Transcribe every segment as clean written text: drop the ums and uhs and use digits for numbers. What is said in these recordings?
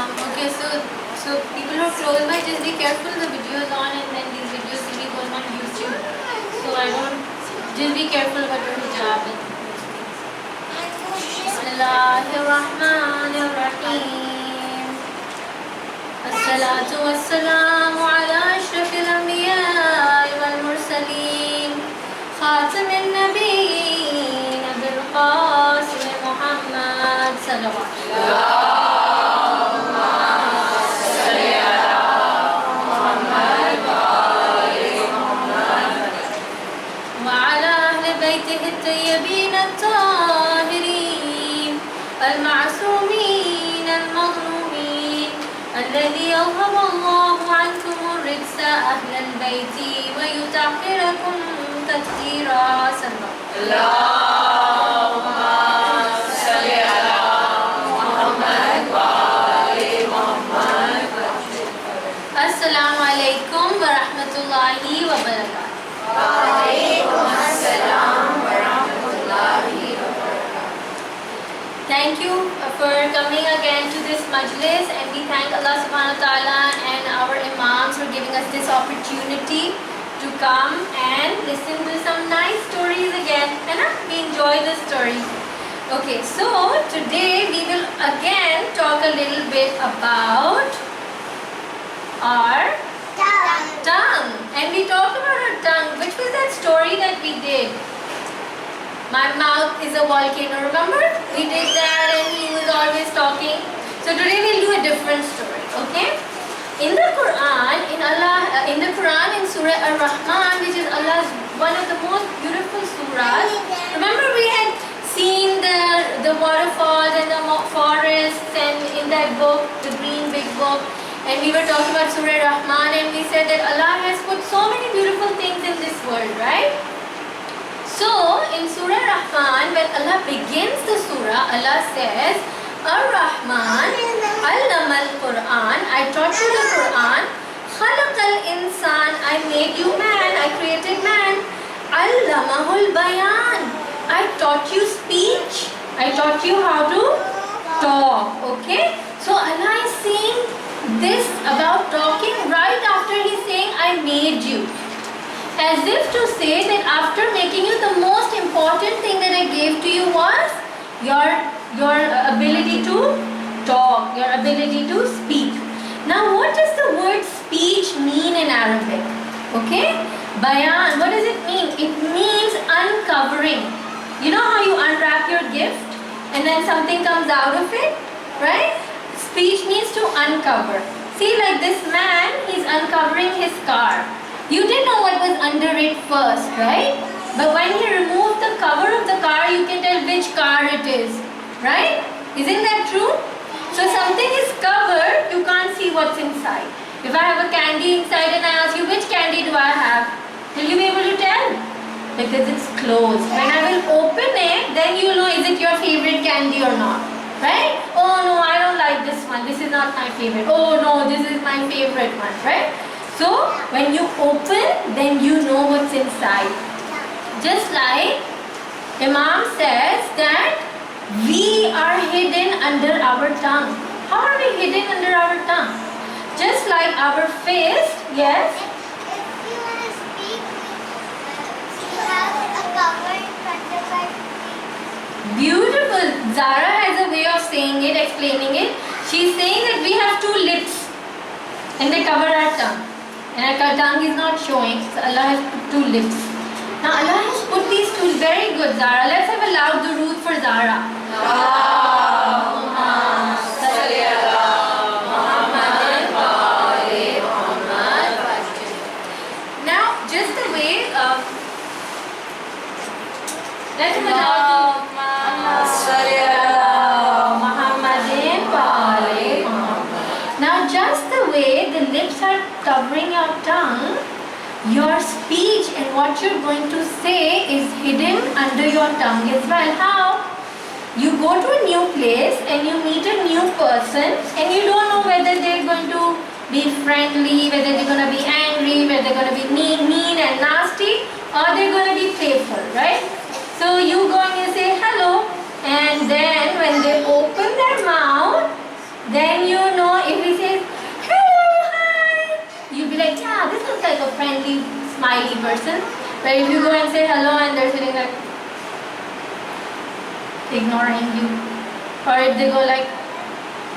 Okay, so people who are close by, just be careful. The video is on, and then these videos will be going on YouTube. So just be careful about your hijab. Bismillahirrahmanirrahim. As-salatu was-salamu ala ashrafil anbiya'i wal mursaleen. Khatamin nabiyyin Abul Qasim Muhammad sallallahu الطيبين الطاهرين المعصومين المظلومين الذي يذهب الله عنكم الرجس أهل البيت ويطهركم تطهيرا. اللهم صل على محمد وآل محمد. Assalamu alaikum wa rahmatullahi wa barakatuh. Thank you for coming again to this majlis, and we thank Allah subhanahu wa ta'ala and our imams for giving us this opportunity to come and listen to some nice stories again, and we enjoy the stories. Okay, so today we will again talk a little bit about our tongue. And we talked about our tongue. Which was that story that we did? My mouth is a volcano. Remember? We did that and he was always talking. So today we'll do a different story. Okay? In the Quran, in Surah Ar-Rahman, which is Allah's one of the most beautiful surahs. Remember we had seen the waterfalls and the forests, and in that book, the green big book. And we were talking about Surah Rahman, and we said that Allah has put so many beautiful things in this world, right? So, in Surah Rahman, when Allah begins the surah, Allah says, Ar-Rahman, Allama al-Quran, I taught you the Quran, Khalaqal insan, I made you man, I created man, Allamahul bayan, I taught you speech, I taught you how to talk, okay? So, Allah is saying this about talking right after he's saying I made you, as if to say that after making you, the most important thing that I gave to you was your ability to talk, your ability to speak. Now what does the word speech mean in Arabic? Okay, bayan, what does it mean? It means uncovering. You know how you unwrap your gift and then something comes out of it, right? Speech means to uncover. See, like this man, he's uncovering his car. You didn't know what was under it first, right? But when he removed the cover of the car, you can tell which car it is, right? Isn't that true? So something is covered, you can't see what's inside. If I have a candy inside and I ask you, which candy do I have? Will you be able to tell? Because it's closed. When I will open it, then you'll know is it your favorite candy or not. Right? Oh no, I don't like this one. This is not my favorite. Oh no, this is my favorite one. Right? So, when you open, then you know what's inside. Just like Imam says that we are hidden under our tongue. How are we hidden under our tongue? Just like our fist, yes? If you want to speak, you have a cover in front of our feet. Beautiful. Zara has a way of saying it, explaining it. She's saying that we have two lips and they cover our tongue. And our tongue is not showing, so Allah has put two lips. Now Allah has put these two, very good Zara. Let's have a loud durood for Zara. Now, just the way, let's have a loud Now, just the way the lips are covering your tongue, your speech and what you're going to say is hidden under your tongue as well. How? You go to a new place and you meet a new person and you don't know whether they're going to be friendly, whether they're going to be angry, whether they're going to be mean and nasty, or they're going to be playful, right? So you go and you say hello, and then when they open their mouth, then you know like a friendly, smiley person. Where if you go and say hello and they're sitting like ignoring you. Or if they go like,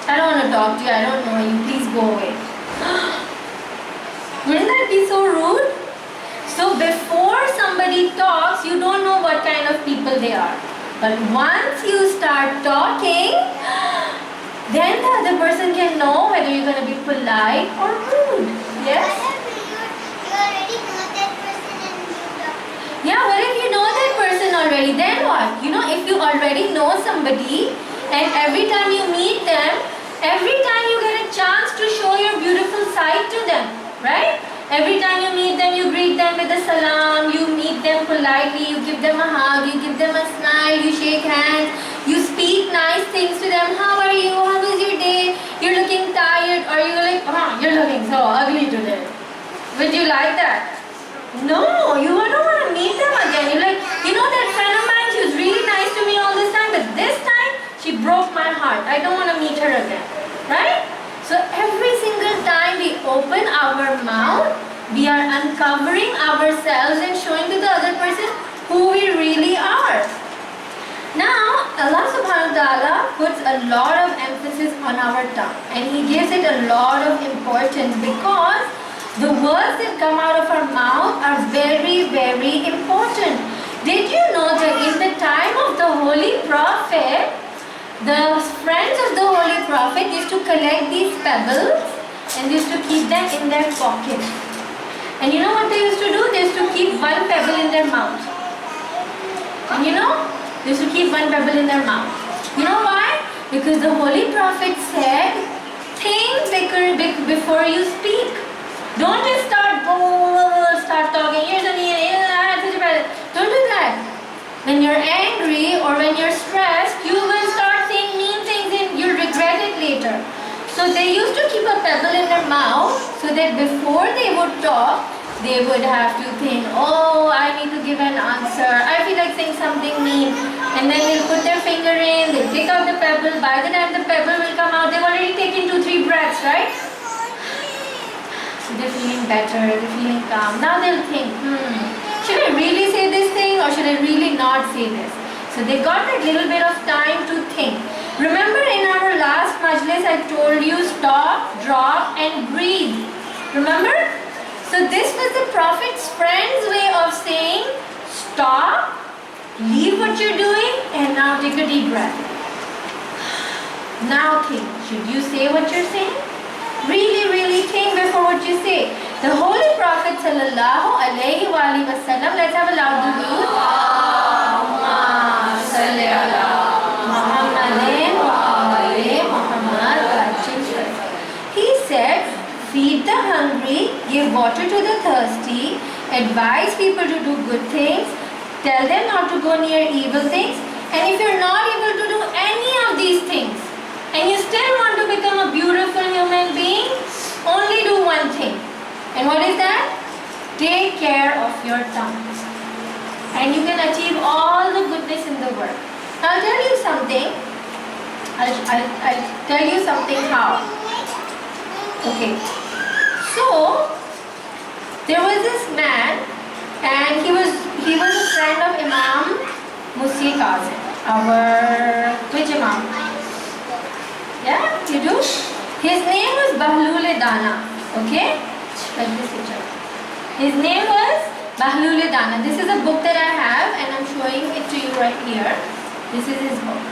I don't want to talk to you, I don't know you, please go away. Wouldn't that be so rude? So before somebody talks, you don't know what kind of people they are. But once you start talking, then the other person can know whether you're going to be polite or rude. Yes? You already know that person and you talk to them. Yeah, what if you know that person already? Then what? You know, if you already know somebody and every time you meet them, every time you get a chance to show your beautiful side to them, right? Every time you meet them, you greet them with a salam, you meet them politely, you give them a hug, you give them a smile, you shake hands, you speak nice things to them. How are you? How was your day? You're looking tired, or you're like, you're looking so ugly today. Would you like that? No, you don't want to meet them again. You're like, you know that friend of mine, she was really nice to me all this time, but this time, she broke my heart. I don't want to meet her again. Right? So every single time we open our mouth, we are uncovering ourselves and showing to the other person who we really are. Now, Allah subhanahu wa ta'ala puts a lot of emphasis on our tongue and He gives it a lot of importance because the words that come out of our mouth are very, very important. Did you know that in the time of the Holy Prophet, the friends of the Holy Prophet used to collect these pebbles and used to keep them in their pocket. And you know what they used to do? They used to keep one pebble in their mouth. And you know? They used to keep one pebble in their mouth. You know why? Because the Holy Prophet said, think before you speak. Don't just start talking. Here's a don't do that. When you're angry or when you're stressed, you will start saying mean things and you'll regret it later. So they used to keep a pebble in their mouth so that before they would talk, they would have to think, oh, I need to give an answer. I feel like saying something mean. And then they'll put their finger in, they'll take out the pebble. By the time the pebble will come out, they've already taken 2-3 breaths, right? So they're feeling better, they're feeling calm. Now they'll think, should I really say this thing or should I really not say this? So they got that little bit of time to think. Remember in our last majlis I told you stop, drop and breathe. Remember? So this was the Prophet's friend's way of saying stop, leave what you're doing and now take a deep breath. Now think, should you say what you're saying? Really, really think before what you say. The Holy Prophet sallallahu alaihi wasallam, let's have a loud durood. Allahumma salli ala Muhammadin wa ali Muhammad. He said, feed the hungry, give water to the thirsty, advise people to do good things, tell them not to go near evil things, and if you're not able to do any of these things, and you still want to become a beautiful human being, only do one thing. And what is that? Take care of your tongue. And you can achieve all the goodness in the world. I'll tell you something. I'll tell you something how. Okay. So, there was this man and he was a friend of Imam Hadi, which Imam? Yeah, you do? His name was Buhlul. Okay? Like this picture. His name was Buhlul. This is a book that I have and I'm showing it to you right here. This is his book.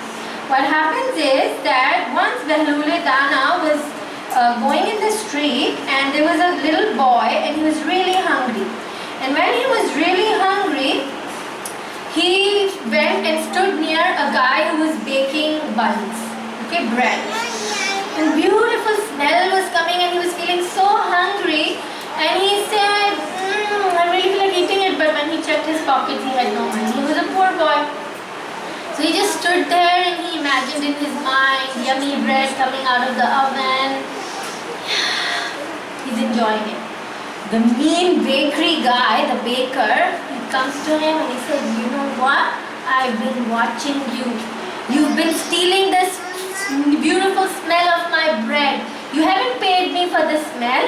What happens is that once Buhlul was going in the street and there was a little boy and he was really hungry. And when he was really hungry, he went and stood near a guy who was baking buns, okay, bread. And beautiful smell was coming and he was feeling so hungry and he said, I really feel like eating it, but when he checked his pockets, he had no money. He was a poor boy. So he just stood there and he imagined in his mind yummy bread coming out of the oven. He's enjoying it. The mean bakery guy, the baker, he comes to him and he said, you know what? I've been watching you. You've been stealing this beautiful smell of my bread. You haven't paid me for the smell.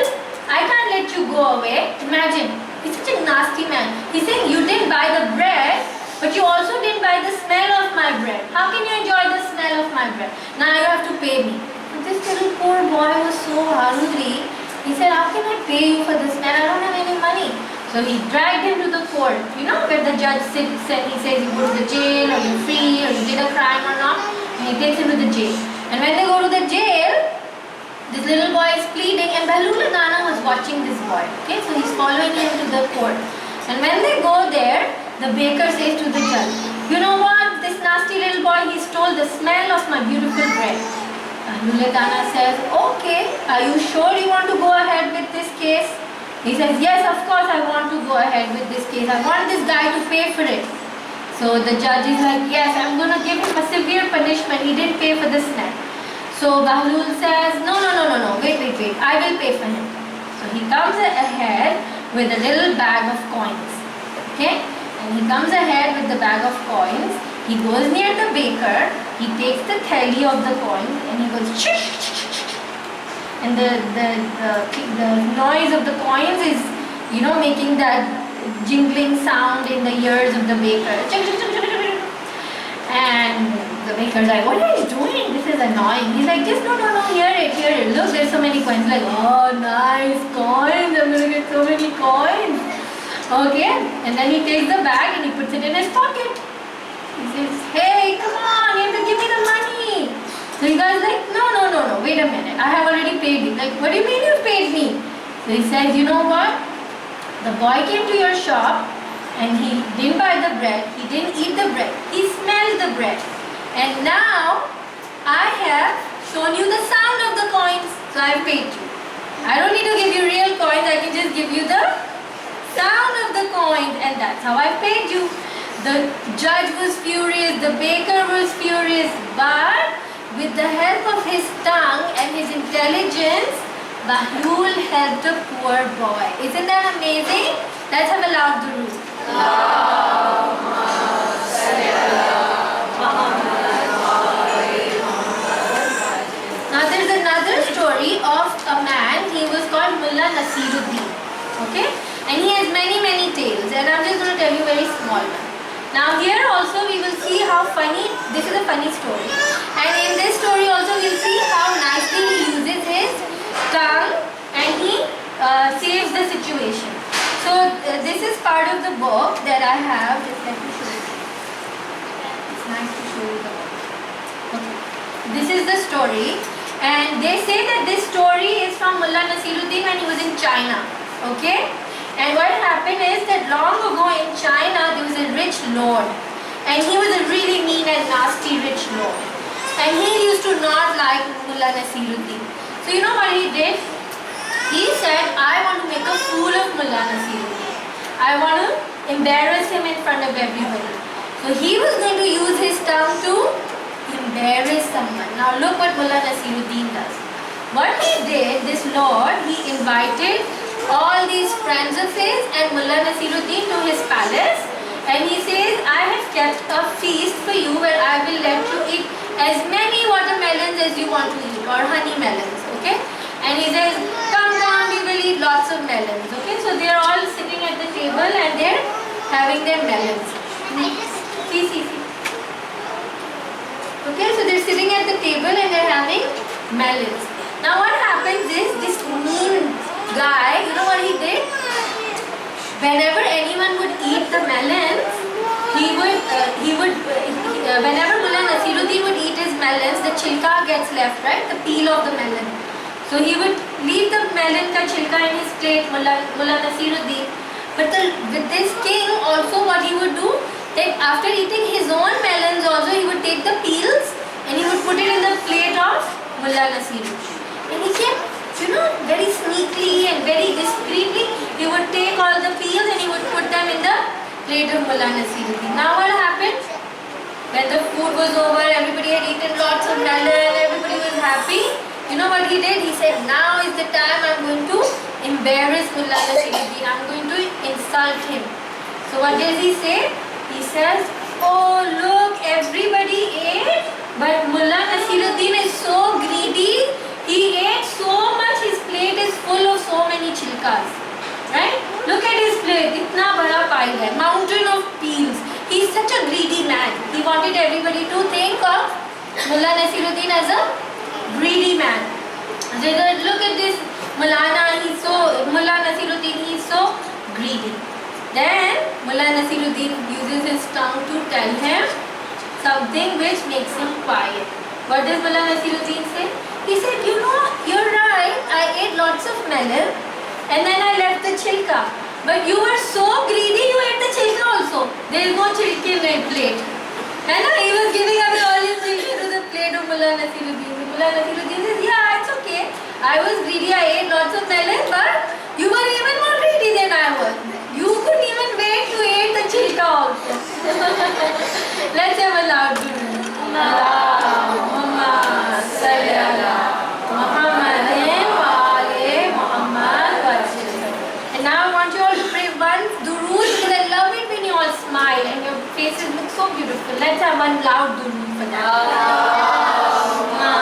I can't let you go away. Imagine, he's such a nasty man. He's saying, you didn't buy the bread, but you also didn't buy the smell of my bread. How can you enjoy the smell of my bread? Now you have to pay me. But this little poor boy was so hungry. He said, how can I pay you for the smell? I don't have any money. So he dragged him to the court. You know, where the judge sits and he says, you go to the jail, or you're free, or you did a crime or not. And he takes him to the jail. And when they go to the jail, this little boy is pleading, and Buhlul was watching this boy. Okay, so he's following him to the court. And when they go there, the baker says to the judge, you know what, this nasty little boy, he stole the smell of my beautiful bread. Buhlul says, okay, are you sure you want to go ahead with this case? He says, yes, of course I want to go ahead with this case. I want this guy to pay for it. So the judge is like, yes, I'm going to give him a severe punishment. He didn't pay for the smell. So Buhlul says, no, wait, I will pay for him. So he comes ahead with a little bag of coins. Okay? And he comes ahead with the bag of coins. He goes near the baker. He takes the tally of the coins and he goes, shh. And the noise of the coins is, you know, making that jingling sound in the ears of the baker. And the baker's like, what are you doing? This is annoying. He's like, just no, hear it. Look, there's so many coins. Like, oh, nice coins. I'm going to get so many coins. Okay. And then he takes the bag and he puts it in his pocket. He says, hey, come on, you have to give me the money. So he goes like, no, wait a minute. I have already paid you. Like, what do you mean you paid me? So he says, you know what? The boy came to your shop and he didn't buy the bread. He didn't eat the bread. He smelled the bread. And now I have shown you the sound of the coins. So I've paid you. I don't need to give you real coins. I can just give you the sound of the coins. And that's how I paid you. The judge was furious. The baker was furious. But with the help of his tongue and his intelligence, Buhlul helped a poor boy. Isn't that amazing? Let's have a loud durood. Now there's another story of a man. He was called Mulla Nasruddin. Okay? And he has many tales. And I'm just going to tell you a very small one. Now here also we will see how funny, this is a funny story. And in this story also we'll see how nicely he uses his tongue and he saves the situation. So this is part of the book that I have. Just let me show you. It's nice to show you the book. Okay. This is the story. And they say that this story is from Mulla Nasruddin when he was in China. Okay. And what happened is that long ago in China, there was a rich lord. And he was a really mean and nasty rich lord. And he used to not like Mulla Nasruddin. So you know what he did? He said, I want to make a fool of Mulla Nasruddin. I want to embarrass him in front of everybody. So he was going to use his tongue to embarrass someone. Now look what Mulla Nasruddin does. What he did, this lord, he invited all these friends of his and Mulla Nasruddin to his palace, and he says, I have kept a feast for you where I will let you eat as many watermelons as you want to eat, or honey melons, okay? And he says, come, we will eat lots of melons, okay? So they are all sitting at the table and they're having their melons. See. Okay, so they're sitting at the table and they're having melons. Now what happens is, this mean guy, you know what he did? Whenever anyone would eat the melons, whenever Mulla Nasruddin would eat his melons, the chilka gets left, right? The peel of the melon. So he would leave the melon ka chilka in his plate, Mulla Nasruddin. But with this king also what he would do, that after eating his own melons also, he would take the peels and he would put it in the plate of Mulla Nasruddin. And he kept, you know, very sneakily and very discreetly, he would take all the peels and he would put them in the plate of Mulla Nasruddin. Now what happened? When the food was over, everybody had eaten lots of melon, everybody was happy. You know what he did? He said, now is the time I'm going to embarrass Mulla Nasruddin. I'm going to insult him. So what does he say? He says, oh look, everybody ate, but Mulla Nasruddin is so greedy. He ate so much, his plate is full of so many chilka. pile hai, mountain of peels. He's such a greedy man. He wanted everybody to think of Mulla Nasruddin as a greedy man. They said, look at this Mulla Nasruddin, he's so greedy. Then Mulla Nasruddin uses his tongue to tell him something which makes him quiet. What does Mulla Nasruddin say? He said, you know, you're right, I ate lots of melon and then I left the chilka. But you were so greedy, you ate the chilka also. There is no chilka in my plate. And he was giving away all his chilka to the plate of Mulla Nasruddin. Mulla Nasruddin says, yeah, it's okay. I was greedy, I ate lots of melon, but you were even more greedy than I was. You couldn't even wait to eat the chilka also. Let's have a loud duru. Allahumma salli ala Muhammadin wa ali Muhammad wa sallam. And now I want you all to pray one durood because I love it when you all smile and your faces look so beautiful. Let's have one loud durood for that. Allahumma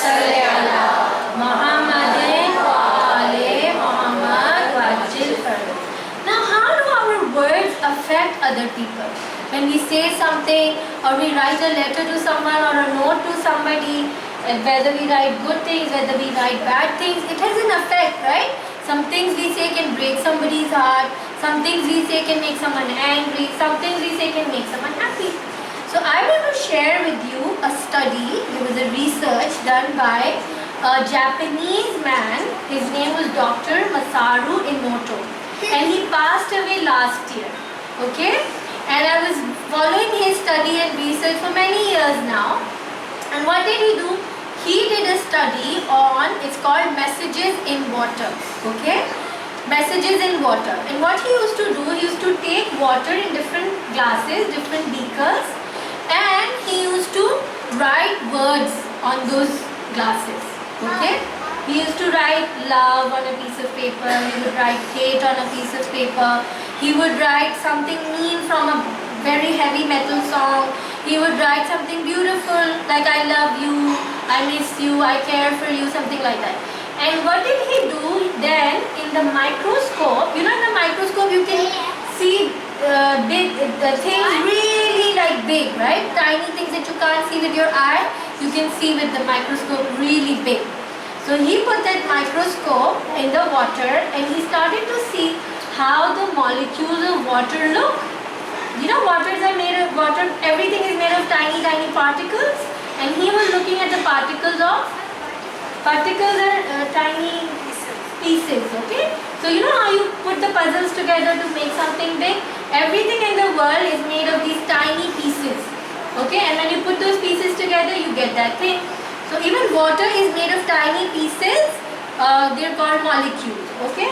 salli ala Muhammadin wa ali Muhammad wa sallam. Now how do our words affect other people? When we say something or we write a letter to someone or a note to somebody, whether we write good things, whether we write bad things, it has an effect, right? Some things we say can break somebody's heart, some things we say can make someone angry, some things we say can make someone happy. So I want to share with you a study. There was a research done by a Japanese man. His name was Dr. Masaru Emoto and he passed away last year. Okay? And I was following his study and research for many years now. And what did he do? He did a study on, it's called messages in water. Okay? Messages in water. And what he used to do, he used to take water in different glasses, different beakers, and he used to write words on those glasses. Okay? He used to write love on a piece of paper, he would write hate on a piece of paper, he would write something mean from a very heavy metal song, he would write something beautiful like I love you, I miss you, I care for you, something like that. And what did he do then in the microscope? You know, in the microscope you can see big things really like big, right? Tiny things that you can't see with your eye, you can see with the microscope really big. So he put that microscope in the water and he started to see how the molecules of water look. You know, waters are made of water, everything is made of tiny particles, and he was looking at the particles are tiny pieces, okay? So you know how you put the puzzles together to make something big? Everything in the world is made of these tiny pieces, okay? And when you put those pieces together, you get that thing. So even water is made of tiny pieces, they're called molecules, okay?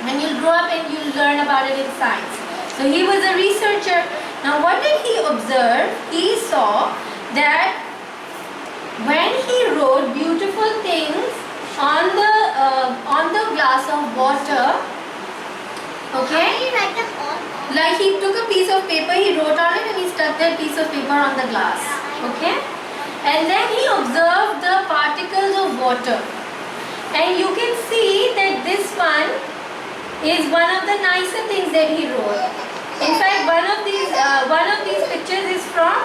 And you'll grow up and you'll learn about it in science. So he was a researcher. Now what did he observe? He saw that when he wrote beautiful things on the glass of water, okay? How do you write them all? Like he took a piece of paper, he wrote on it and he stuck that piece of paper on the glass, okay? And then he observed the particles of water. And you can see that this one is one of the nicer things that he wrote. In fact, one of these pictures is from,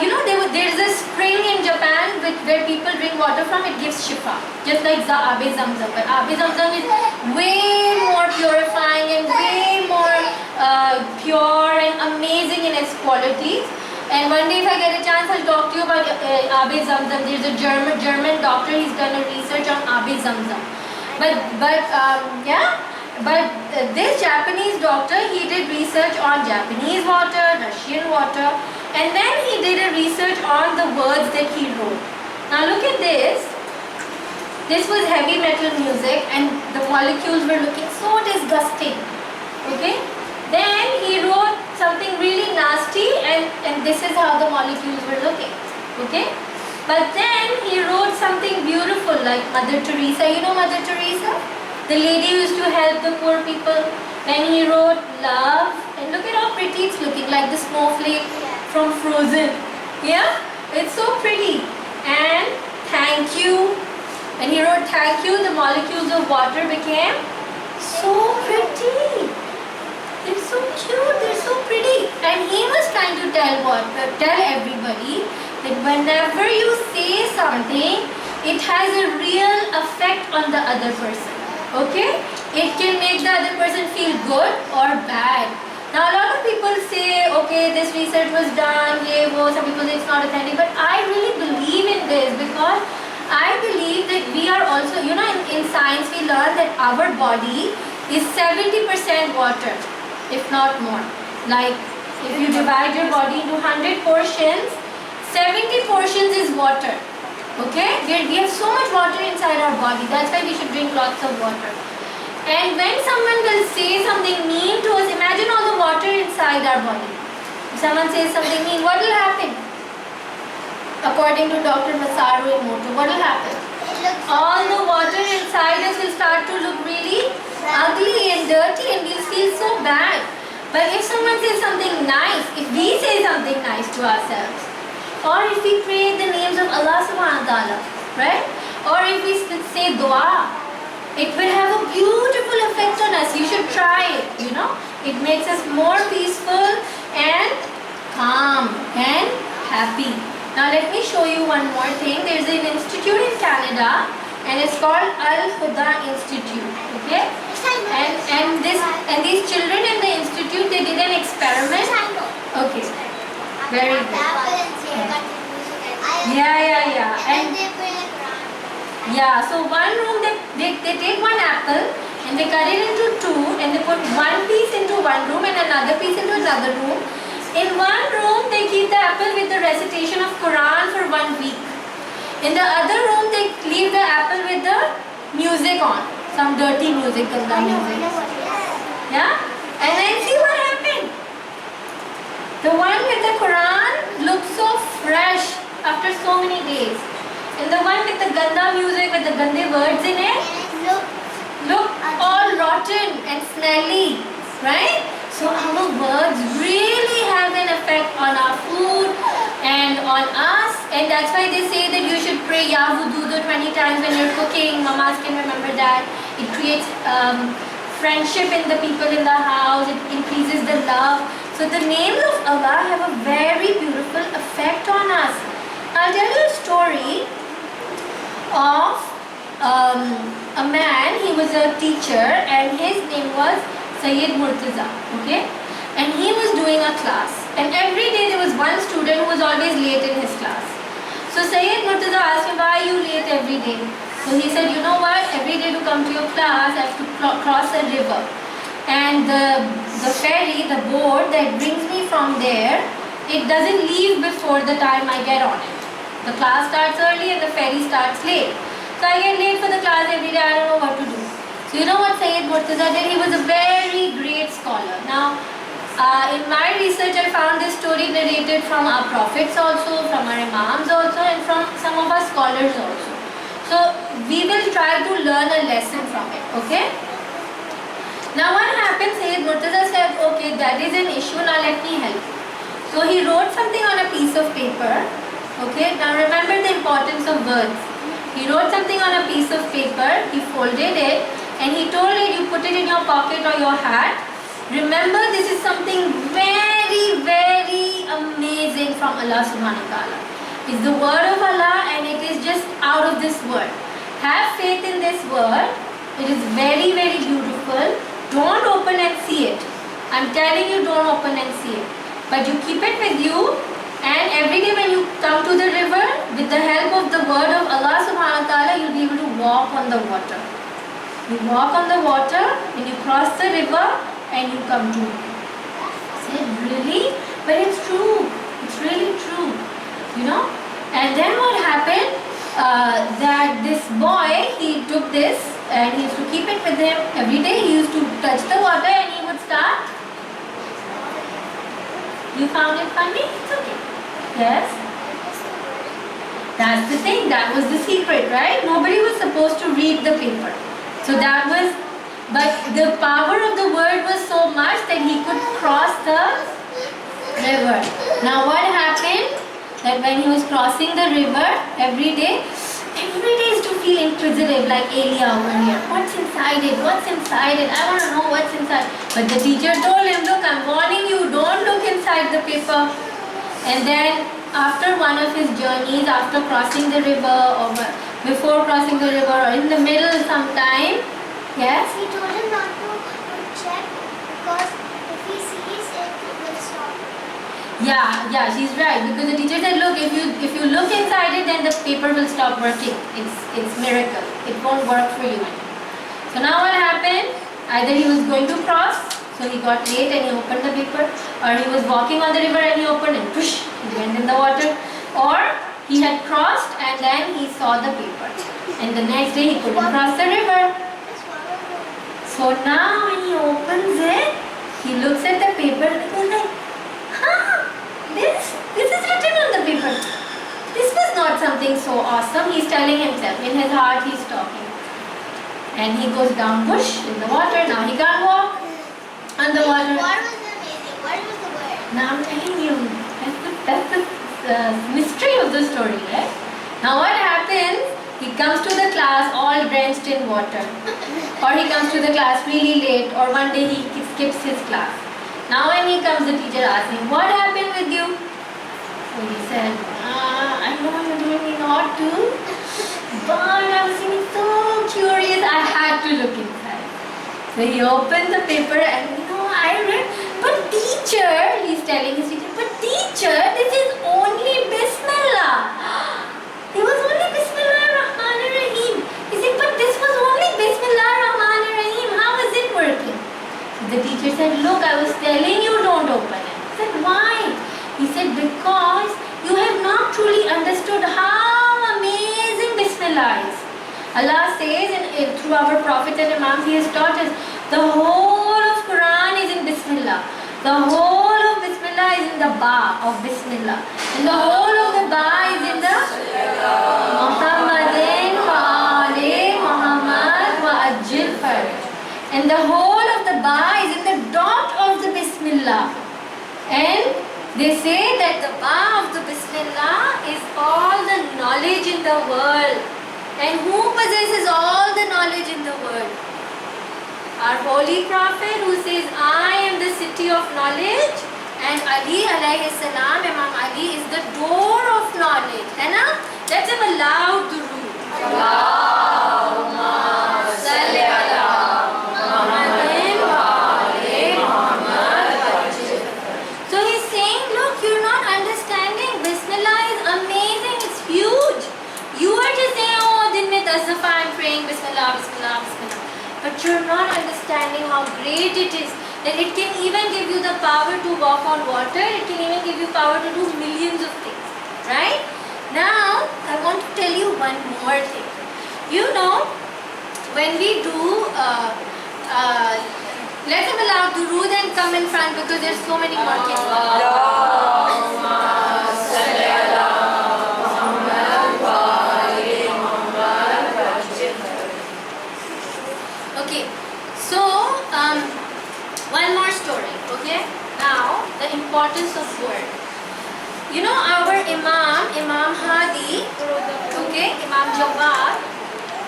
you know, there is a spring in Japan where people drink water from. It gives shifa, just like Abe Zamzam. But Abe Zamzam is way more purifying and way more pure and amazing in its qualities. And one day if I get a chance, I'll talk to you about Abe Zamzam. There's a German doctor, he's done a research on Abe Zamzam. But this Japanese doctor, he did research on Japanese water, Russian water, and then he did a research on the words that he wrote. Now look at this. This was heavy metal music and the molecules were looking so disgusting. Okay? Then he wrote something really nasty and this is how the molecules were looking. Okay? But then he wrote something beautiful like Mother Teresa. You know Mother Teresa? The lady who used to help the poor people. Then he wrote love. And look at how pretty it's looking, like the snowflake from Frozen. Yeah? It's so pretty. And thank you. When he wrote thank you, the molecules of water became so pretty. It's so cute, they're so pretty. And he was trying to tell everybody that whenever you say something, it has a real effect on the other person. Okay? It can make the other person feel good or bad. Now a lot of people say, okay, this research was done, some people say it's not authentic, but I really believe in this because I believe that we are also, in science we learn that our body is 70% water, if not more. Like if you divide your body into 100 portions, 70 portions is water. Okay? We have so much water inside our body. That's why we should drink lots of water. And when someone will say something mean to us, imagine all the water inside our body. If someone says something mean, what will happen? According to Dr. Masaru Emoto, what will happen? All the water inside us will start to look really ugly and dirty and we'll feel so bad. But if someone says something nice, if we say something nice to ourselves, or if we pray the names of Allah subhanahu wa ta'ala, right? Or if we say dua, it will have a beautiful effect on us. You should try it, It makes us more peaceful and calm and happy. Now let me show you one more thing. There's an institute in Canada and it's called Al-Huda Institute. Okay? And these children in the institute, they did an experiment. Okay. Very good. Yeah. And yeah, so one room they take one apple and they cut it into two and they put one piece into one room and another piece into another room. In one room they keep the apple with the recitation of Quran for 1 week. In the other room they leave the apple with the music on, some dirty music, ganda music. Yeah? And then see what happened. The one with the Quran looks so fresh after so many days. And the one with the ganda music with the gande words in it look all rotten and smelly, right? So our words really have an effect on our food and on us, and that's why they say that you should pray Ya Wududu 20 times when you're cooking. Mamas can remember that. It creates friendship in the people in the house, it increases the love. So the names of Allah have a very beautiful effect on us. I'll tell you a story of a man. He was a teacher and his name was Sayyid Murtaza. Okay, and he was doing a class and every day there was one student who was always late in his class. So Sayyid Murtaza asked him, why are you late every day? So he said, you know what, every day to come to your class I have to cross a river, and the ferry, the boat that brings me from there, it doesn't leave before the time I get on it. The class starts early and the ferry starts late. So I get late for the class every day, I don't know what to do. So you know what Sayyid Murtaza did? He was a very great scholar. Now, in my research I found this story narrated from our prophets also, from our imams also, and from some of our scholars also. So we will try to learn a lesson from it, okay? Now what happened, Sayyid Murtaza said, okay, that is an issue, now let me help you. So he wrote something on a piece of paper. Okay, now remember the importance of words. He wrote something on a piece of paper, he folded it and he told it, you put it in your pocket or your hat. Remember, this is something very, very amazing from Allah subhanahu wa ta'ala. It's the word of Allah and it is just out of this world. Have faith in this word. It is very, very beautiful. Don't open and see it. I'm telling you, don't open and see it. But you keep it with you. And every day when you come to the river, with the help of the word of Allah subhanahu wa ta'ala, you'll be able to walk on the water. You walk on the water, and you cross the river, and you come to it. I said, really? But it's true. It's really true. And then what happened? That this boy, he took this, and he used to keep it with him every day. He used to touch the water, and he would start. You found it funny? It's okay. Yes? That's the thing. That was the secret, right? Nobody was supposed to read the paper. So that was, but the power of the word was so much that he could cross the river. Now what happened? That when he was crossing the river every day, every day is to feel inquisitive like Elia over here. What's inside it? What's inside it? I want to know what's inside. But the teacher told him, look, I'm warning you, don't look inside the paper. And then after one of his journeys, after crossing the river or before crossing the river or in the middle sometime, yes? He told him not to check because if he sees it, it will stop. Yeah, she's right. Because the teacher said, look, if you look inside it, then the paper will stop working. It's miracle. It won't work for you anymore. So now what happened? Either he was going to cross, so he got late and he opened the paper, or he was walking on the river and he opened and push, he went in the water, or he had crossed and then he saw the paper. And the next day he couldn't cross the river. So now when he opens it, he looks at the paper and he's like, this is written on the paper. This was not something so awesome. He's telling himself. In his heart he's talking. And he goes down bush in the water. Now he can't walk on the water. What was amazing? What was the word? Now I'm telling you. That's the mystery of the story, right? Now what happens? He comes to the class all drenched in water. Or he comes to the class really late. Or one day he skips his class. Now when he comes, the teacher asks him, what happened with you? So he said, I know you told me not to, but I was feeling so curious, I had to look inside. So he opened the paper and I read, but teacher, he's telling his teacher, but teacher, this is only Bismillah. It was only Bismillah Rahman Rahim. He said, but this was only Bismillah Rahman Rahim. How is it working? The teacher said, look, I was telling you don't open it. He said, why? He said, because you have not truly understood how amazing Bismillah is. Allah says through our Prophet and Imams, He has taught us the whole of Quran is in Bismillah. The whole of Bismillah is in the Ba of Bismillah. And the whole of the Ba is in the Muhammadin wa Ali Muhammad wa Ajil Faraj. And the whole of the Ba is in the dot of the Bismillah. And they say that the Ba of the Bismillah is all the knowledge in the world. And who possesses all the knowledge in the world? Our Holy Prophet who says, I am the city of knowledge. And Ali alayhi salam, Imam Ali is the door of knowledge. Hai na? Let's have a loud durood. Allahumma salli ala Muhammadin wa ali Muhammad. So he's saying, look, you're not understanding. Bismillah is amazing. It's huge. You are just saying, oh, din mein 10 dafa I'm praying Bismillah, Bismillah, Bismillah. But you're not understanding how great it is. That it can even give you the power to walk on water. It can even give you power to do millions of things. Right? Now, I want to tell you one more thing. You know, when we do, let's have a loud durood and come in front because there's so many more kids. Okay, so one more story, okay? Now, the importance of word. You know our Imam Hadi, okay, Imam Jawad,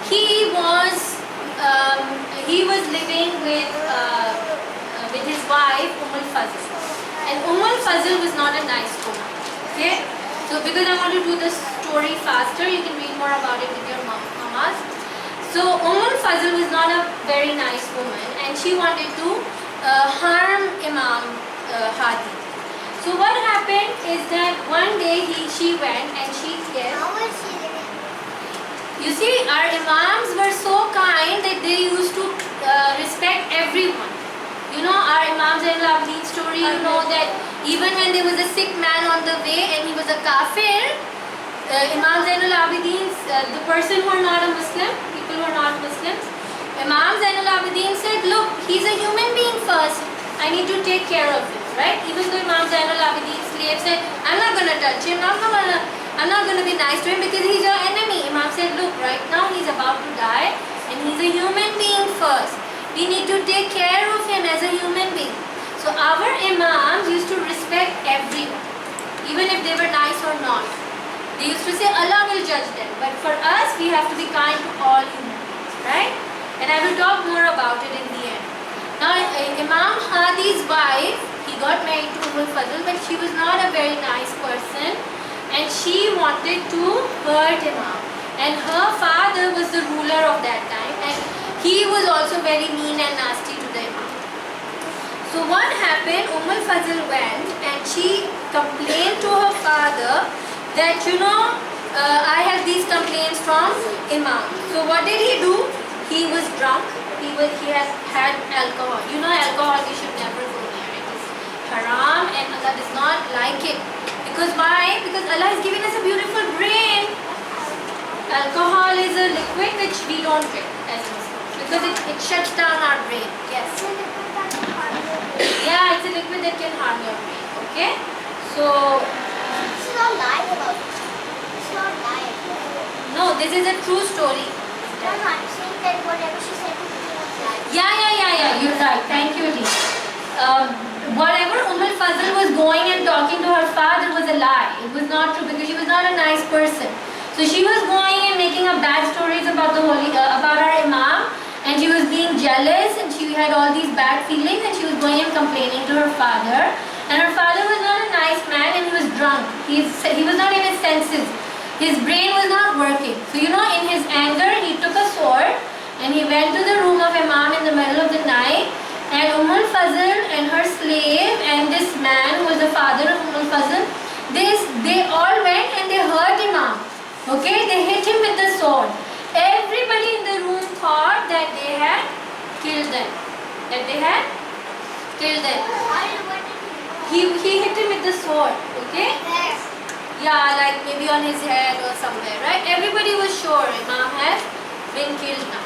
he was living with his wife, Fazl. And Fazl was not a nice woman, okay? So because I want to do the story faster, you can read more about it with your mamas. So Fazl was not a very nice woman and she wanted to harm Imam Hadi. So what happened is that one day she went and she said, How was she living? you see, our Imams were so kind that they used to respect everyone. You know our Imam Zainul Abidin story, you know that even when there was a sick man on the way and he was a kafir, Imam Zainul Abidin, the person who are not a Muslim, people who are not Muslims, Imam Zainul Abidin said, look, he's a human being first. I need to take care of him, right? Even though Imam Zainul Abidin's slave said, I'm not going to touch him, I'm not going to be nice to him because he's your enemy. Imam said, look, right now he's about to die and he's a human being first. We need to take care of him as a human being. So our Imams used to respect everyone, even if they were nice or not. They used to say Allah will judge them. But for us, we have to be kind to all human beings, right? And I will talk more about it in the end. Now, Imam Hadi's wife, he got married to Fadl, but she was not a very nice person, and she wanted to hurt Imam. And her father was the ruler of that time, and he was also very mean and nasty to the Imam. So what happened, Fadl went and she complained to her father that, I have these complaints from Imam. So what did he do? He was drunk. He had alcohol. Alcohol we should never go near. It is haram and Allah does not like it. Because why? Because Allah has given us a beautiful brain. Alcohol is a liquid which we don't drink as Muslims because it shuts down our brain. Yes. Yeah, it's a liquid that can harm your brain. Okay? So She's not lying about it. She's not lying. no, this is a true story. No, I'm saying that whatever she said was lying. Yeah. You're right. Thank you, Lee. Whatever Fazl was going and talking to her father was a lie. It was not true because she was not a nice person. So she was going and making up bad stories about about our Imam, and she was being jealous, and she had all these bad feelings, and she was going and complaining to her father. And her father was not a nice man, and he was drunk. He was not in his senses. His brain was not working. So in his anger, he took a sword and he went to the room of Imam in the middle of the night. And Fazl and her slave and this man who was the father of Fazl, they all went and they hurt Imam. Okay, they hit him with the sword. Everybody in the room thought that they had killed them. He hit him with the sword. Okay. Yeah, like maybe on his head or somewhere, right? Everybody was sure Imam had been killed now.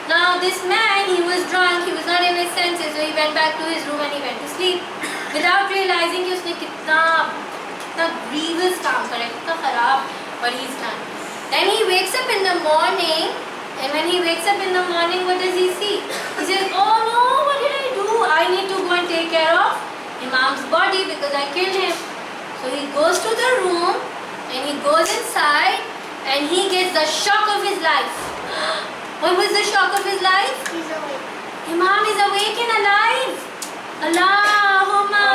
Now this man, he was drunk, he was not in his senses, so he went back to his room and he went to sleep without realizing कि उसने कितना grievous काम करा है, कितना खराब what he's done. Then he wakes up in the morning, and when he wakes up in the morning, what does he see? He says, oh no, what did I do? I need to go and take care of Imam's body because I killed him. So he goes to the room and he goes inside and he gets the shock of his life. What was the shock of his life? He's awake. Imam is awake and alive. Allahumma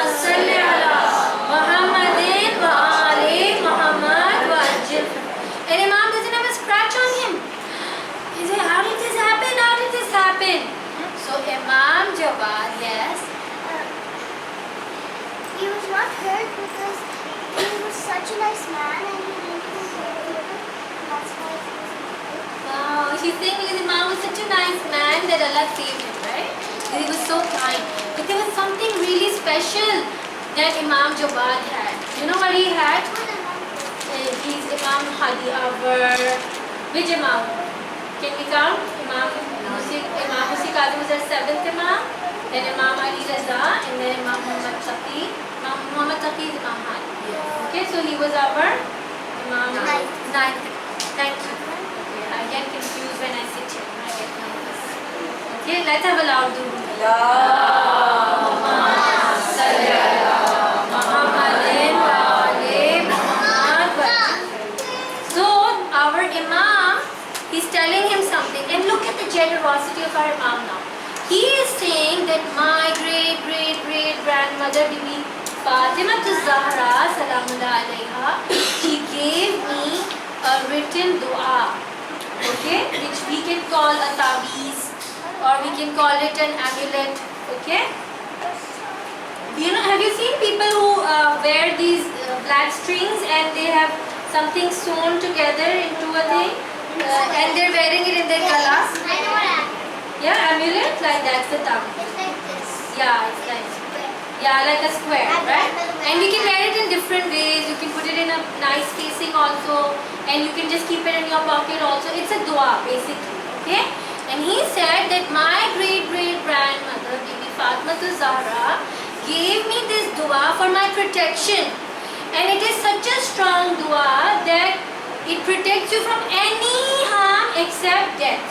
salli ala Muhammadin wa ali Muhammad wa ajil. And Imam doesn't have a scratch on him. He said, how did this happen? How did this happen? So Imam Jawad, yes. He was not hurt because he was such a nice man and he didn't hurt people. That's why he was Wow, she's saying because Imam was such a nice man that Allah saved him, right? Because he was so kind. But there was something really special that Imam Jawad had. You know what he had? He's Imam Hadi, which Imam? Can we count? Imam Hussein Kazim was our 7th Imam, then Imam Ali Raza, and then Imam Muhammad Taqi. Imam Muhammad Taqi is Imam Hadi. Okay, so he was our Imam 9th. Thank you. Okay, I get confused when I sit here. I get nervous. Okay, let's have a loud do. So our Imam, he's telling him something, and look at the generosity of our Imam now. He is saying that my great grandmother Bibi Fatimah Agha Salamullah Alaiha, she gave me a written dua, okay, which we can call a taweez or we can call it an amulet, okay. Have you seen people who wear these black strings and they have something sewn together into a thing and they're wearing it in their gala? I know what happened. Yeah, amulet, like that's the taweez. It's like this. Yeah, it's like like a square, right? And we can wear it in different ways. You can put it in a nice casing also, and you can just keep it in your pocket also. It's a dua basically, okay? And he said that my great grandmother, Bibi Fatimah Zahra, gave me this dua for my protection, and it is such a strong dua that it protects you from any harm except death,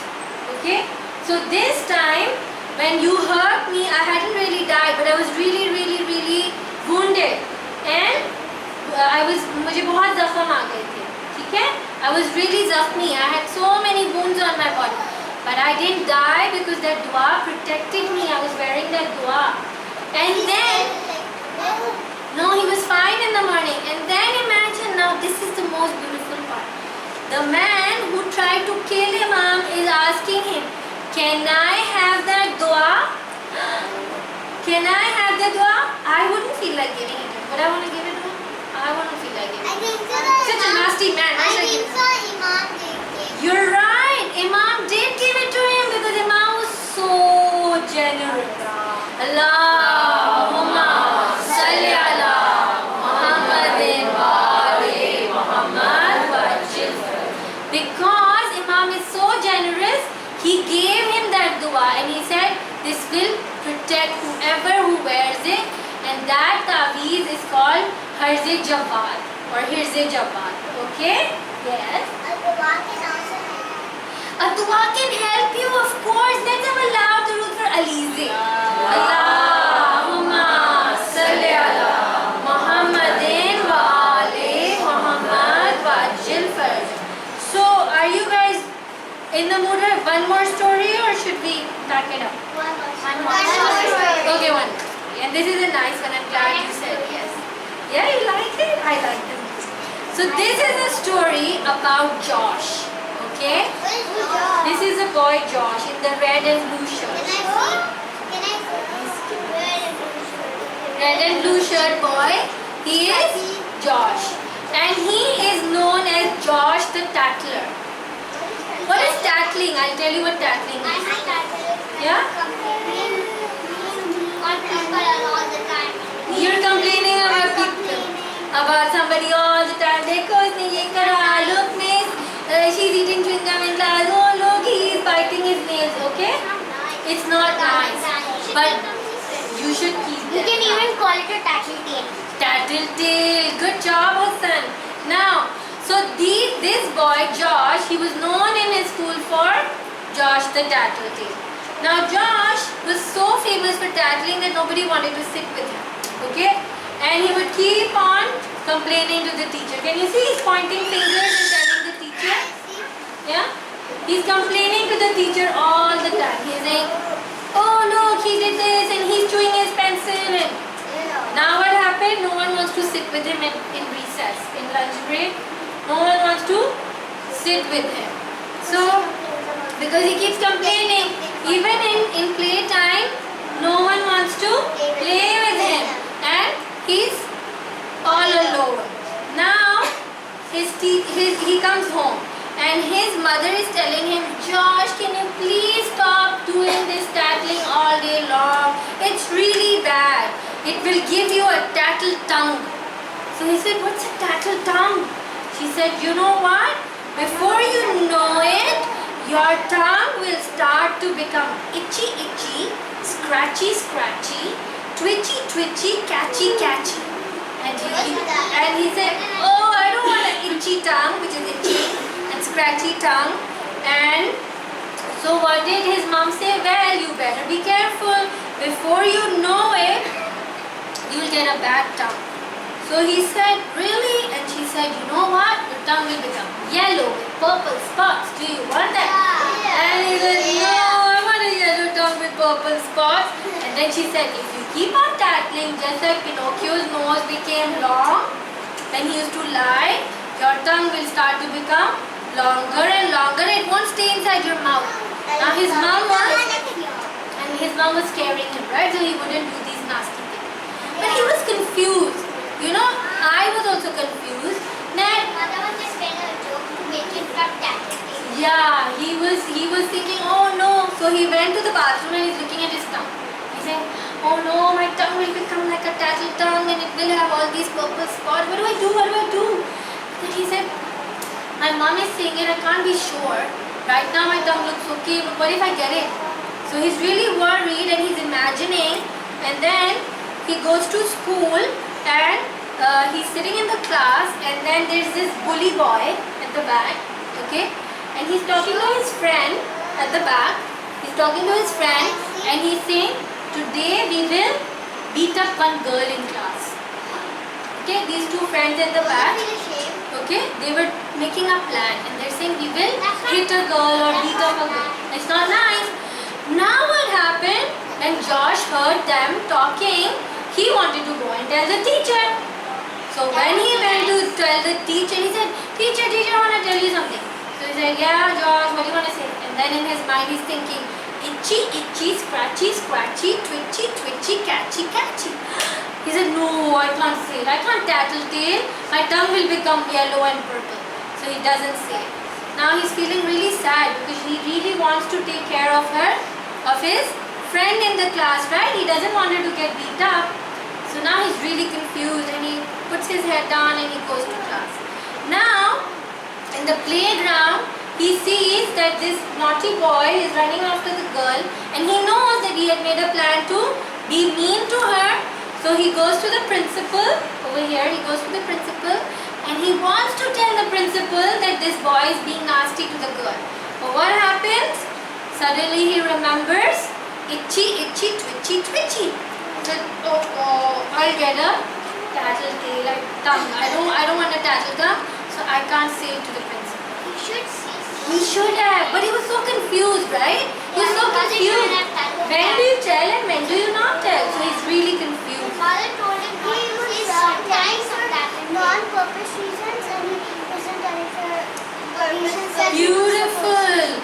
okay? So this time, when you hurt me, I hadn't really died, but I was really wounded. And मुझे बहुत जख्म आ गए थे, ठीक है? I was really zakhmi. I had so many wounds on my body, but I didn't die because that dua protected me. I was wearing that dua, and then no, he was fine in the morning. And then imagine now, this is the most beautiful part. The man who tried to kill Imam is asking him, "Can I have that dua? Can I have the dua?" I wouldn't feel like giving it to him. Would I want to give it to him? I wouldn't feel like giving I it. think so. Such a nasty man. Why I should I give think it? so. Imam did. You're right. Imam did give it to him because Imam was so generous. Allahumma salli ala Muhammadin wa ali Muhammad wa ajil. Because Imam is so generous, he gave him that dua and he said, this will protect whoever who wears it, and that taweez is called Harze Jawad or Hirze Jawad. Okay? Yes. A dua can help you, of course. Let's have a loud durood for Alize. Allahumma salli ala Muhammadin wa ali Muhammad wa ajil faraj. So, are you guys in the mood for one more story or should we pack it up? One more. Okay, one. And this is a nice one. I'm glad you said yes. Yeah, you like it? I like it. So this is a story about Josh. Okay? This is a boy Josh in the red and blue shirt. Red and blue shirt boy. He is Josh. And he is known as Josh the Tattler. What is tattling? I'll tell you what tattling is. Yeah? You're complaining about people, about somebody all the time. Dekho, isne ye kara. Look, miss, she's eating chewing gum in class. Oh, look, he is biting his nails. Okay? It's not nice. But you should keep You them. can even call it a tattletale. Tattletale. Good job, Hassan. Now, so this boy, Josh, he was known in his school for Josh the Tattletale. Now, Josh was so famous for tattling that nobody wanted to sit with him. Okay? And he would keep on complaining to the teacher. Can you see he's pointing fingers and telling the teacher? Yeah? He's complaining to the teacher all the time. He's like, oh look, he did this and he's chewing his pencil. And now what happened? No one wants to sit with him in recess, in lunch break. No one wants to sit with him. So, because he keeps complaining, even in playtime, no one wants to play with him. And he's all alone. Now, he comes home and his mother is telling him, Josh, can you please stop doing this tattling all day long? It's really bad. It will give you a tattle tongue. So he said, what's a tattle tongue? She said, you know what? Before you know it, your tongue will start to become itchy, itchy, scratchy, scratchy, twitchy, twitchy, catchy, catchy. And he said, oh, I don't want an itchy tongue, which is itchy, and scratchy tongue. And so what did his mom say? Well, you better be careful. Before you know it, you will get a bad tongue. So he said, really? And she said, you know what? Your tongue will become yellow with purple spots. Do you want that? And he said, no, I want a yellow tongue with purple spots. And then she said, if you keep on tattling, just like Pinocchio's nose became long, when he used to lie, your tongue will start to become longer and longer. It won't stay inside your mouth. Now his mom was scaring him, right? So he wouldn't do these nasty things. But he was confused. You know, I was also confused. Mother was just telling a joke to make him stop tattling. Yeah, he was thinking, oh no. So he went to the bathroom and he's looking at his tongue. He's saying, oh no, my tongue will become like a tattle tongue and it will have all these purple spots. What do I do? What do I do? Then he said, my mom is saying it, I can't be sure. Right now my tongue looks okay, but what if I get it? So he's really worried and he's imagining, and then he goes to school and he's sitting in the class, and then there's this bully boy at the back, okay? And he's talking to his friend at the back. He's talking to his friend and he's saying, today we will beat up one girl in class. Okay, these two friends at the back. Okay, they were making a plan and they're saying we will hit a girl or beat up a girl. It's not nice. Now what happened? When Josh heard them talking, he wanted to go and tell the teacher. So when he went to tell the teacher, he said, teacher, I want to tell you something. So he said, yeah, Josh, what do you want to say? And then in his mind he's thinking, itchy, itchy, scratchy, scratchy, twitchy, twitchy, catchy, catchy. He said, no, I can't say it. I can't tattletale. My tongue will become yellow and purple. So he doesn't say it. Now he's feeling really sad because he really wants to take care of her, of his friend in the class, right? He doesn't want her to get beat up. So now he's really confused and he puts his head down and he goes to class. Now, in the playground, he sees that this naughty boy is running after the girl and he knows that he had made a plan to be mean to her. So he goes to the principal, over here he goes to the principal and he wants to tell the principal that this boy is being nasty to the girl. But what happens? Suddenly he remembers, itchy, itchy, twitchy, twitchy. He said, oh, I'll get a tattletale, like tongue. I don't want a tattle tongue, so I can't say it to the principal. You should see. He should have, but he was so confused, right? He was so confused. When do you tell and when do you not tell? So he's really confused. Mother told him he was sometimes for non-purpose reasons and he wasn't telling for reasons that Beautiful.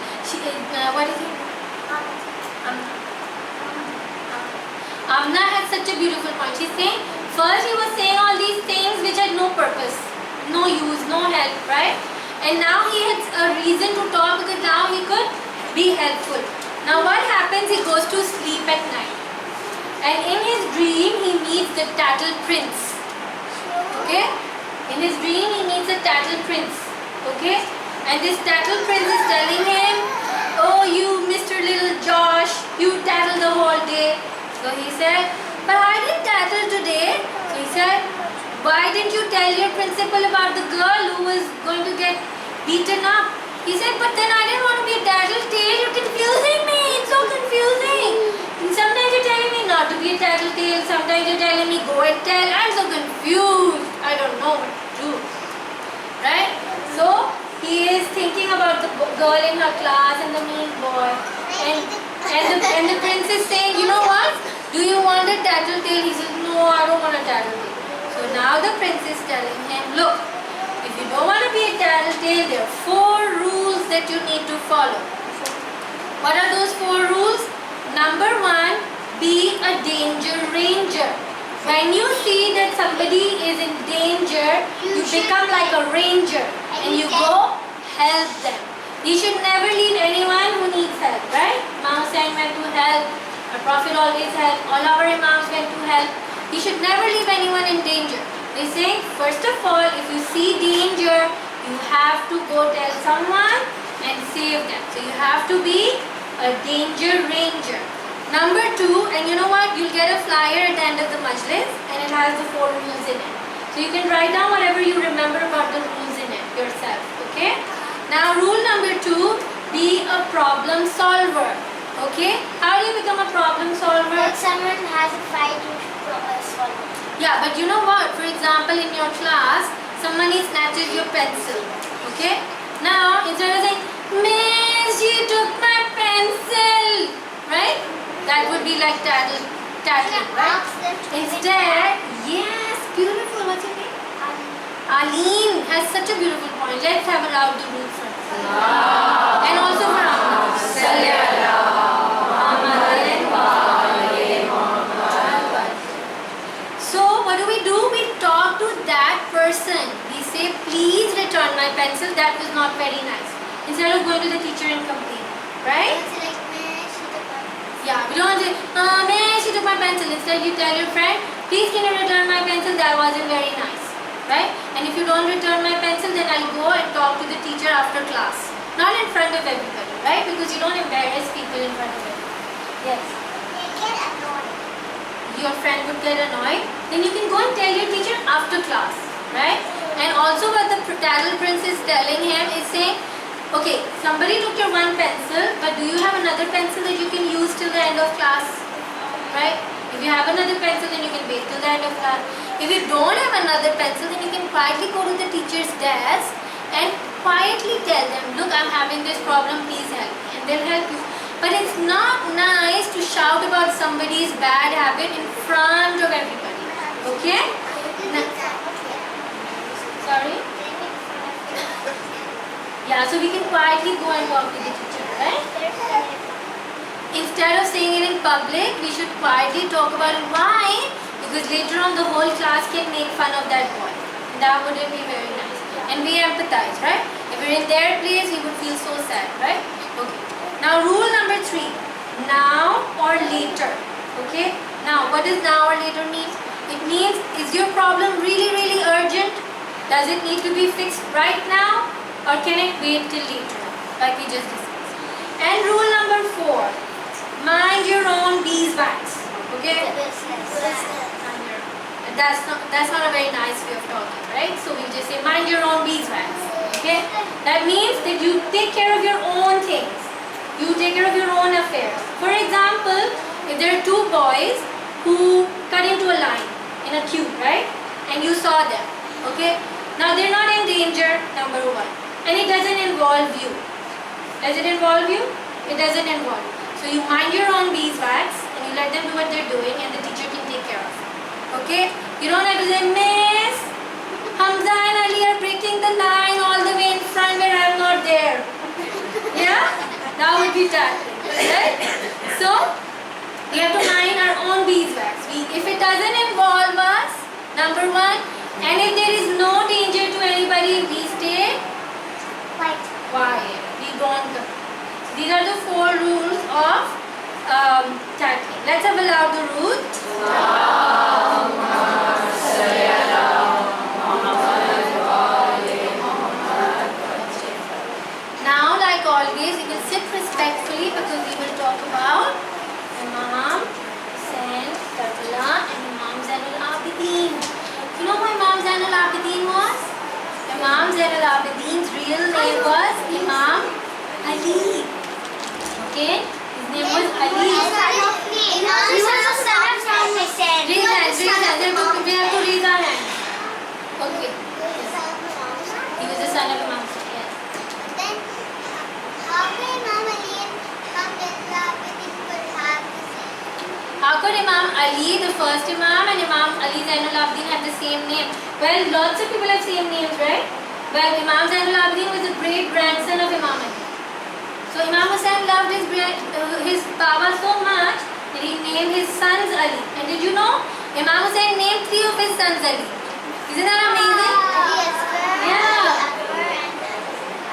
What is it? Amna had such a beautiful point. She's saying, first he was saying all these things which had no purpose, no use, no help, right? And now he had a reason to talk because now he could be helpful. Now what happens? He goes to sleep at night. And in his dream, he meets the tattle prince. Okay? In his dream, he meets the tattle prince. Okay? And this tattle prince is telling him, oh, you Mr. Little Josh, you tattle the whole day. So he said, but I didn't tattle today. So he said, why didn't you tell your principal about the girl who was going to get beaten up? He said, but then I didn't want to be a tattletale. You're confusing me. It's so confusing. And sometimes you're telling me not to be a tattletale. Sometimes you're telling me go and tell. I'm so confused. I don't know what to do. Right? So he is thinking about the girl in her class and the mean boy. And the prince is saying, you know what? Do you want a tattletale? He says, no, I don't want a tattletale. So now the prince is telling him, look, if you don't want to be a tattletale, there are 4 rules that you need to follow. What are those 4 rules? Number 1, be a danger ranger. When you see that somebody is in danger, you become like a ranger and you go help them. You should never leave anyone who needs help, right? Imam Hussain went to help, our Prophet always helped, all our Imams went to help. You should never leave anyone in danger. They say, first of all, if you see danger, you have to go tell someone and save them. So you have to be a danger ranger. Number 2, and you know what? You'll get a flyer at the end of the Majlis and it has the 4 rules in it. So you can write down whatever you remember about the rules in it yourself. Okay? Now rule number 2, be a problem solver. Okay? How do you become a problem solver? If someone has a fight, you should solve it. Yeah, but you know what? For example, in your class, somebody snatches your pencil. Okay? Now, instead of saying, Miss, you took my pencil. Right? That would be like tattling, right? Instead, yes, beautiful. What's your name? Aleen has such a beautiful point. Let's have a loud room for her. And also for Amna. So what do? We talk to that person. We say, please return my pencil. That was not very nice. Instead of going to the teacher and complaining. Right? Yeah, we don't say, man, she took my pencil. Instead you tell your friend, please can you return my pencil? That wasn't very nice. Right? And if you don't return my pencil, then I'll go and talk to the teacher after class. Not in front of everybody, right? Because you don't embarrass people in front of everybody. Yes. They get annoyed. Your friend would get annoyed. Then you can go and tell your teacher after class. Right? And also what the tattle prince is telling him is saying, okay, somebody took your 1 pencil, but do you have another pencil that you can use till the end of class? Right? If you have another pencil, then you can wait till the end of class. If you don't have another pencil, then you can quietly go to the teacher's desk and quietly tell them, look, I'm having this problem, please help me. And they'll help you. But it's not nice to shout about somebody's bad habit in front of everybody. Okay? Sorry? Yeah, so we can quietly go and talk to the teacher, right? Instead of saying it in public, we should quietly talk about it. Why? Because later on the whole class can make fun of that boy. That wouldn't be very nice. And we empathize, right? If we're in their place, we would feel so sad, right? Okay. Now rule number 3. Now or later. Okay? Now, what does now or later mean? It means, is your problem really, really urgent? Does it need to be fixed right now? Or can it wait till later? Like we just discussed. And rule number 4. Mind your own beeswax. Okay? That's not a very nice way of talking, right? So we just say mind your own beeswax. Okay? That means that you take care of your own things. You take care of your own affairs. For example, if there are 2 boys who cut into a line in a queue, right? And you saw them. Okay? Now they're not in danger, number 1. And it doesn't involve you. Does it involve you? It doesn't involve you. So you mind your own beeswax and you let them do what they're doing and the teacher can take care of it. Okay? You don't have to say, Miss, Hamza and Ali are breaking the line all the way in front where I'm not there. Yeah? That would be tattling. Right? So, we have to mind our own beeswax. If it doesn't involve us, number 1, and if there is no danger to anybody, we stay quiet. We don't go. These are the 4 rules of tattling. Let's have a louder rule. Now, like always, we will sit respectfully because we will talk about Imam Hussain, Karbala, and Imam Zainul Abidin. You know who Imam Zainul Abidin was? Imam Zainul Abidin's real name was Imam Ali. Okay? His name was Ali. He was the son of Hussain. Raise hands. We have to raise our hands. Okay. He was the son of Imam Hussain. Yes. Then, how can Imam Ali and Imam Zainul Abidin could have the same? How could Imam Ali, the first Imam, and Imam Ali Zainul Abidin have the same name? Well, lots of people have same names, right? Well, Imam Zainul Abidin was the great grandson of Imam Ali. So Imam Hussain loved his Baba so much that he named his sons Ali. And did you know? Imam Hussain named 3 of his sons Ali. Isn't that amazing? Yeah.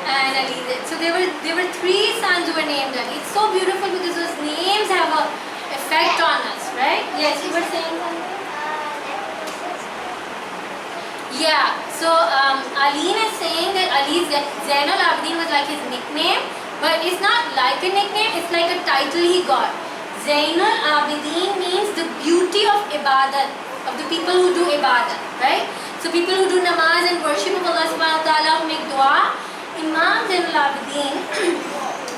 And Ali. So there were 3 sons who were named Ali. It's so beautiful because those names have a effect on us, right? Yes, you were saying something? Yeah. So Aleen is saying that Ali Zainul Abidin was like his nickname. But it's not like a nickname, it's like a title he got. Zainul Abidin means the beauty of ibadat, of the people who do ibadat, right? So people who do namaz and worship of Allah subhanahu wa ta'ala, who make dua. Imam Zainul Abidin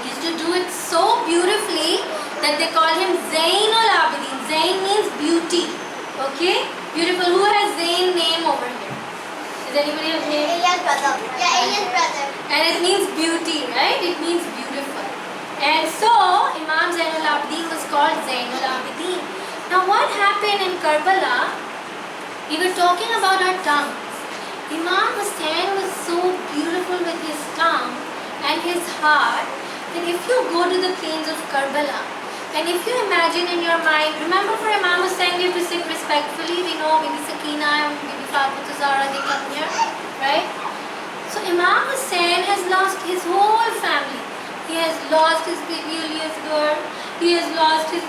used to do it so beautifully that they call him Zainul Abidin. Zain means beauty. Okay? Beautiful. Who has Zain name over here? Does anybody have name? Elia's brother. Yeah, Elia's brother. And it means beauty, right? It means beautiful. And so, Imam Zainul Abidin was called Zainul Abidin. Now what happened in Karbala? We were talking about our tongue. Imam Hussain was so beautiful with his tongue and his heart that if you go to the plains of Karbala and if you imagine in your mind, remember for Imam Hussain we have to sit respectfully. We know Bibi Sakina and Bibi Fatimah Agha, they come here, right? So Imam Hussain has lost his whole family. He has lost his baby Ali Asghar. He has lost his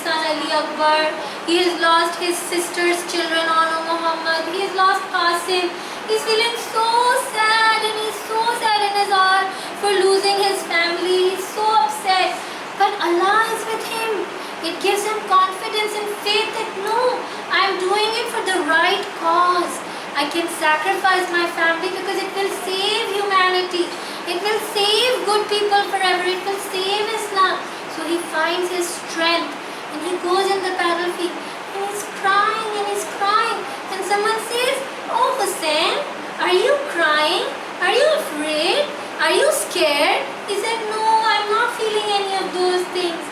son Ali Akbar. He has lost his sister's children Anu Muhammad. He has lost Qasim. He's feeling so sad and he's so sad in his heart for losing his family. He's so upset. But Allah is with him. It gives him confidence and faith that no, I'm doing it for the right cause. I can sacrifice my family because it will save humanity. It will save good people forever. It will save Islam. So he finds his strength and he goes in the battlefield. and he's crying and he's crying. And someone says, "Oh Hussein, are you crying? Are you afraid? Are you scared?" He said, "No, I'm not feeling any of those things.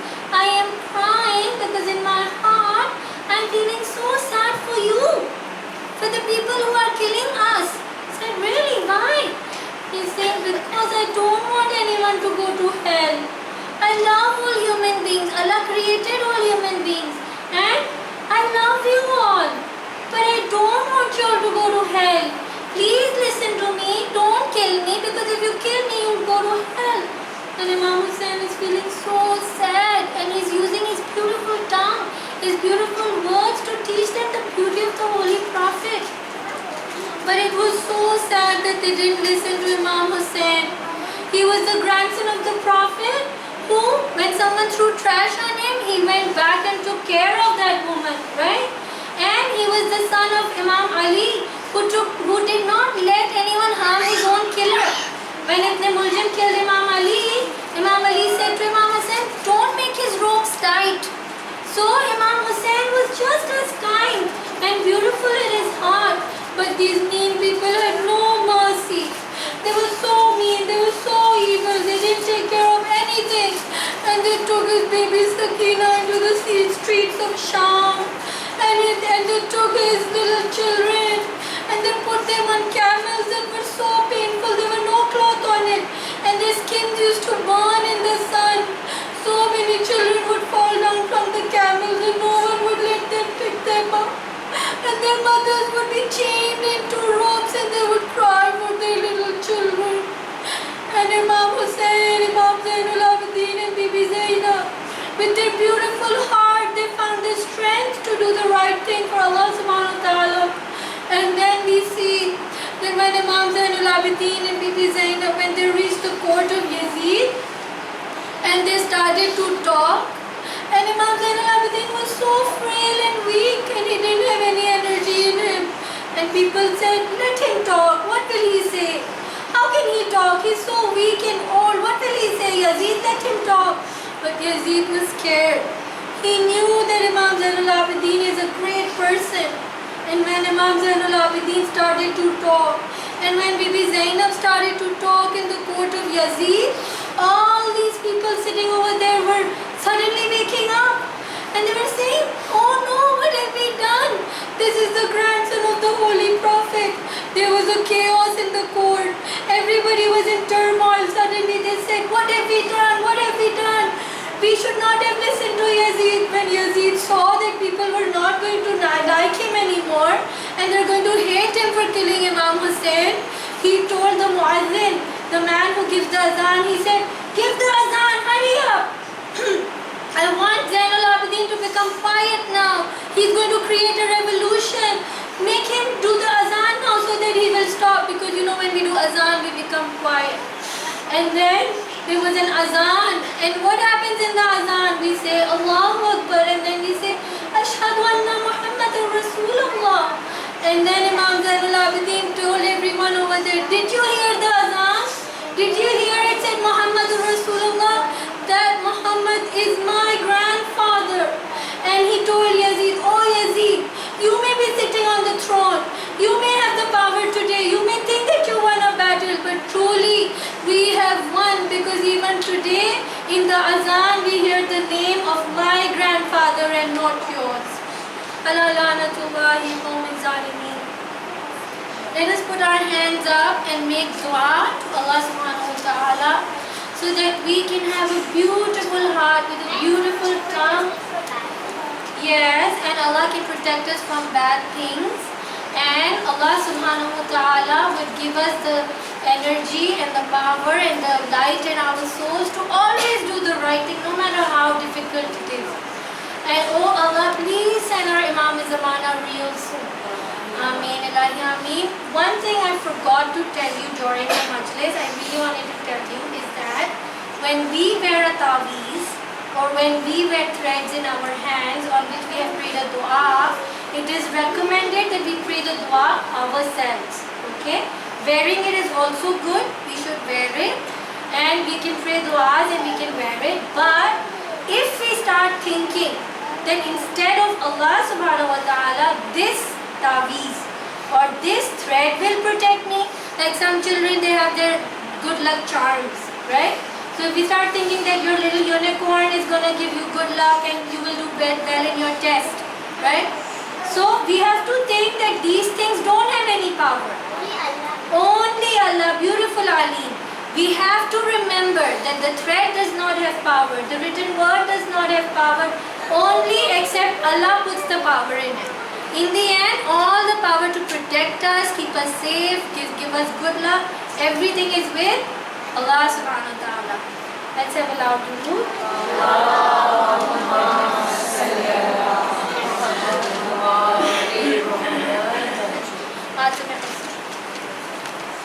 I am crying because in my heart I'm feeling so sad for you, for the people who are killing us." I said, "Really? Why?" He's saying, "Because I don't want anyone to go to hell. I love all human beings. Allah created all human beings. And I love you all. But I don't want you all to go to hell. Please listen to me. Don't kill me, because if you kill me, you'll go to hell." And Imam Hussein is feeling so sad, and he's using his beautiful tongue, his beautiful words to teach them the beauty of the Holy Prophet. But it was so sad that they didn't listen to Imam Hussein. He was the grandson of the Prophet who, when someone threw trash on him, he went back and took care of that woman, right? And he was the son of Imam Ali, who did not let anyone harm his own killer. When Ibn Muljam killed Imam Ali said to Imam Hussein, "Don't make his ropes tight." So Imam Hussein was just as kind and beautiful in his heart, but these mean people had no mercy. They were so mean, they were so evil, they didn't take care of anything. And they took his baby Sakina into the streets of Sham. And they took his little children and they put them on camels that were so painful, there were no cloth on it. And their skins used to burn in the sun. So many children would fall down from the camels and no one would let them pick them up. And their mothers would be chained into ropes and they would cry for their little children. And Imam Hussein, Imam Zainul Abidin and Bibi Zainab, with their beautiful heart, they found the strength to do the right thing for Allah subhanahu wa ta'ala. And then we see that when Imam Zainul Abidin and Bibi Zainab, when they reached the court of Yazid, and they started to talk, and Imam Zainul Abidin was so frail and weak and he didn't have any energy in him. And people said, "Let him talk. What will he say? How can he talk? He's so weak and old. What will he say? Yazid, let him talk." But Yazid was scared. He knew that Imam Zainul Abidin is a great person. And when Imam Zainul Abidin started to talk, and when Bibi Zainab started to talk in the court of Yazid, all these people sitting over there were suddenly waking up. And they were saying, "Oh no, what have we done? This is the grandson of the Holy Prophet." There was a chaos in the court. Everybody was in turmoil. Suddenly they said, "What have we done? What have we done? We should not have listened to Yazid." When Yazid saw that people were not going to like him anymore and they're going to hate him for killing Imam Hussein, he told the muazzin, the man who gives the azan, he said, "Give the azan, hurry up. I want Zainul Abidin to become quiet now. He's going to create a revolution. Make him do the azan now so that he will stop." Because when we do azan, we become quiet. And then there was an azan. And what happens in the azan? We say, "Allahu Akbar." And then we say, "Ashhadu anna Muhammadur Rasulullah." And then Imam Zainul Abidin told everyone over there, "Did you hear the azan? Did you hear it said Muhammadur Rasulullah? That Muhammad is my grandfather." And he told Yazid, "Oh Yazid, you may be sitting on the throne. You may have the power today. You may think that you won a battle, but truly we have won, because even today in the azan we hear the name of my grandfather and not yours." Ala lanatullahi qawmin zalimin. Let us put our hands up and make dua to Allah subhanahu wa ta'ala so that we can have a beautiful heart with a beautiful tongue. Yes, and Allah can protect us from bad things. And Allah subhanahu wa ta'ala would give us the energy and the power and the light in our souls to always do the right thing, no matter how difficult it is. And oh Allah, please send our Imam Zamana real soon. Ameen, Ilahi, Ameen. One thing I forgot to tell you during the Majlis, I really wanted to tell you, is that when we wear a taweez or when we wear threads in our hands on which we have prayed a dua, it is recommended that we pray the dua ourselves. Okay? Wearing it is also good. We should wear it and we can pray duas and we can wear it. But if we start thinking then instead of Allah subhanahu wa ta'ala, this taweez or this thread will protect me. Like some children, they have their good luck charms, right? So if we start thinking that your little unicorn is going to give you good luck and you will do well in your test, right? So we have to think that these things don't have any power. Only Allah, beautiful Alim. We have to remember that the thread does not have power, the written word does not have power, only except Allah puts the power in it. In the end, all the power to protect us, keep us safe, give us good luck, everything is with Allah subhanahu wa ta'ala. Let's have a loud wudu.